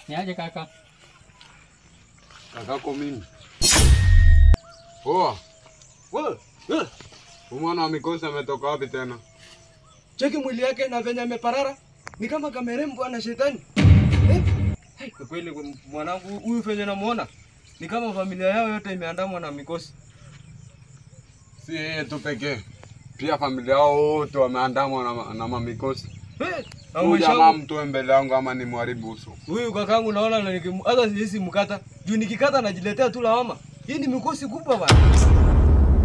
Niaje kaka? Kakako mimi. Poa. Umeona wa mikosi ametoka wapi tena? Cheki mwili yake na venye ameparara. Ni kama kamerembwa na shetani. Kwa kweli mwanangu huyu venye namuona ni kama familia yao yote imeandamwa na mikosi. Si yeye tu pekee. Pia familia yao wote wameandamwa na mamikosi. Huyu jamaa mtu mbele yangu ama ni mharibu uso. Huyu kakangu naona na hata sisi mkata. Juu nikikata najiletea tu lawama. Hii ni mikosi kubwa bwana.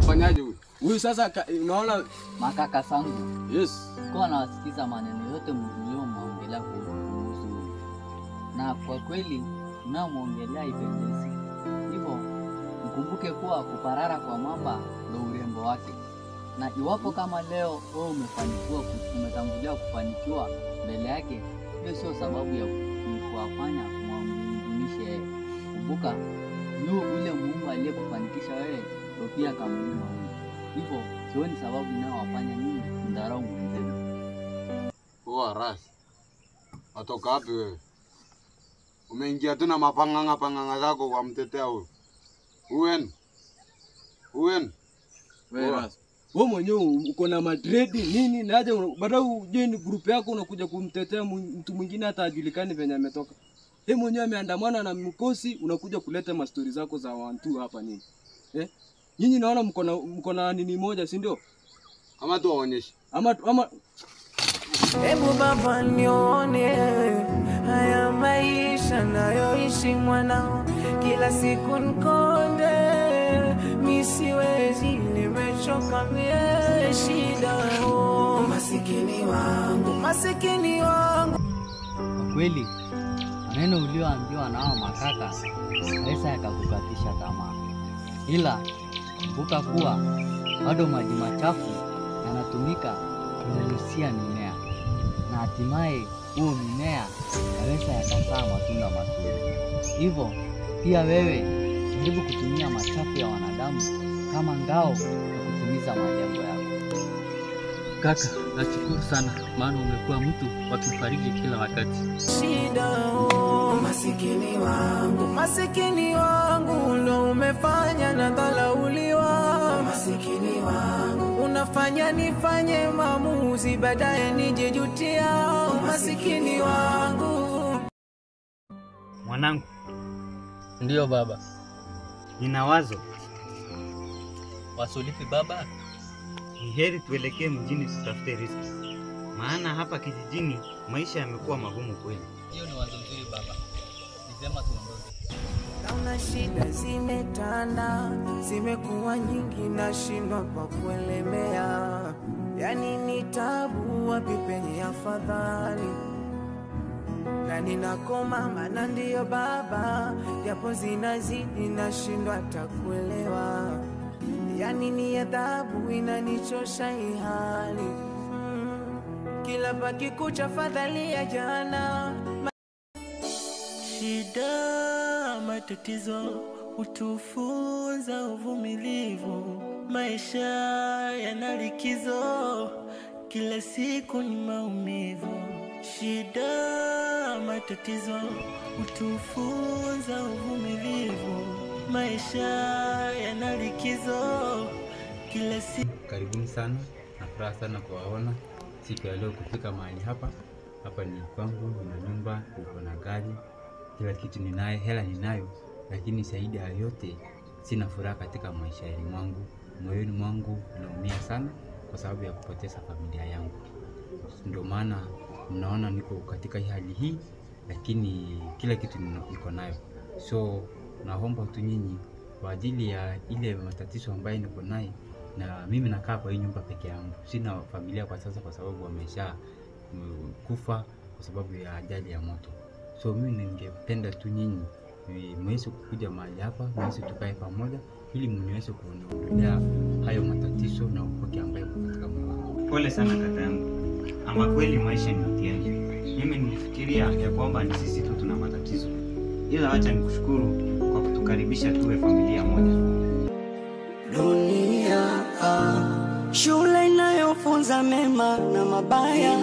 Fanyaje huyu? Huyu sasa unaona makaka sangu. Yes. Kwa nawasikiza maneno yote mliomuongelea kuhusu. Na kwa kweli mnaomuongelea ipendezi. Hivyo mkumbuke kuwa kuparara kwa mamba ndio urembo wake. Na iwapo kama leo wewe umetangulia kufanikiwa mbele yake, hiyo sio sababu ya kuwafanya kumdunishe yeye. Kumbuka yule Mungu aliyekufanikisha wewe ndio pia kamuumba wewe. Hivyo sioni sababu inayowafanya nyinyi mdharau mwenzenu. Poa ras. Atoka wapi wewe? Umeingia tu na mapanganga zako kwa mtetea huyu. Uwen. Wewe ras. Wewe mwenyewe uko na Madrid nini na aje baada uje group yako unakuja kumtetea mtu mwingine hata ajulikane venye ametoka. Yeye mwenyewe ameandamana na mkosi unakuja kuleta mastori zako za wantu hapa nini? Nyinyi naona mko na nini moja si ndio? Ama tu waonyeshe. Ama Hebu baba nione haya maisha nayoishi mwanao, kila siku nkonde, mimi siwezi, nimechoka mie shida, masikini wangu. Kwa kweli maneno ulioambiwa nao makaka pesa yakakukatisha tamaa, ila kumbuka kuwa bado maji machafu yanatumika kunyunyizia mimea, na hatimaye huo mimea yaweza yakazaa matunda mazuri. Hivyo pia wewe jaribu kutumia machafu ya wanadamu kama ngao ya kutimiza malengo yako. Kaka, nashukuru sana maana umekuwa mtu wa kufariji kila wakati. Shida masikini wangu ndo umefanya na dhalauliwa. Masikini wangu unafanya nifanye maamuzi baadaye nijijutia. Masikini wangu. Mwanangu. Ndio baba. Nina wazo. Wazo lipi baba? Ni heri tuelekee mjini tutafute riziki. Maana hapa kijijini maisha yamekuwa magumu kweli. Hiyo ni wazo nzuri baba. Ni vyema tuondoke. Naona shida zimetanda, zimekuwa nyingi na shindwa pa kuelemea. Yani ni tabu wapi penye afadhali. Na ninakoma maana ndio baba, japo zinazidi na shindwa hata kuelewa. Yani ni adhabu inanichosha hii hali. Kila pakikucha fadhali ya jana. Shida matatizo utufunza uvumilivu. Maisha yana likizo, kila siku ni maumivu. Shida matatizo utufunza uvumilivu. Maisha yana likizo, kila siku. Karibuni sana, nafurahi sana kuwaona siku ya leo kufika mahali hapa. Hapa ni kwangu, nina nyumba, uko na gari, kila kitu ninayo, hela ninayo, lakini zaidi ya yote sina furaha katika maisha yangu. Moyoni mwangu naumia sana kwa sababu ya kupoteza familia yangu. Ndio maana mnaona niko katika hali hii, lakini kila kitu niko nayo. So naomba tu nyinyi kwa ajili ya ile matatizo ambayo niko nayo, na mimi nakaa kwa hii nyumba peke yangu. Sina familia kwa sasa kwa sababu wamesha kufa kwa sababu ya ajali ya moto. So mimi ningependa tu nyinyi mweze kukuja mahali hapa, mweze tukae pamoja ili mniweze kuondolea hayo matatizo na upoke ambayo katika moyo. Pole sana kaka yangu. Ama kweli maisha ni mtihani. Mimi nilifikiria ya kwamba ni sisi tu tuna matatizo. Ila acha nikushukuru kwa kutukaribisha tuwe familia moja. Dunia shule inayofunza mema na mabaya.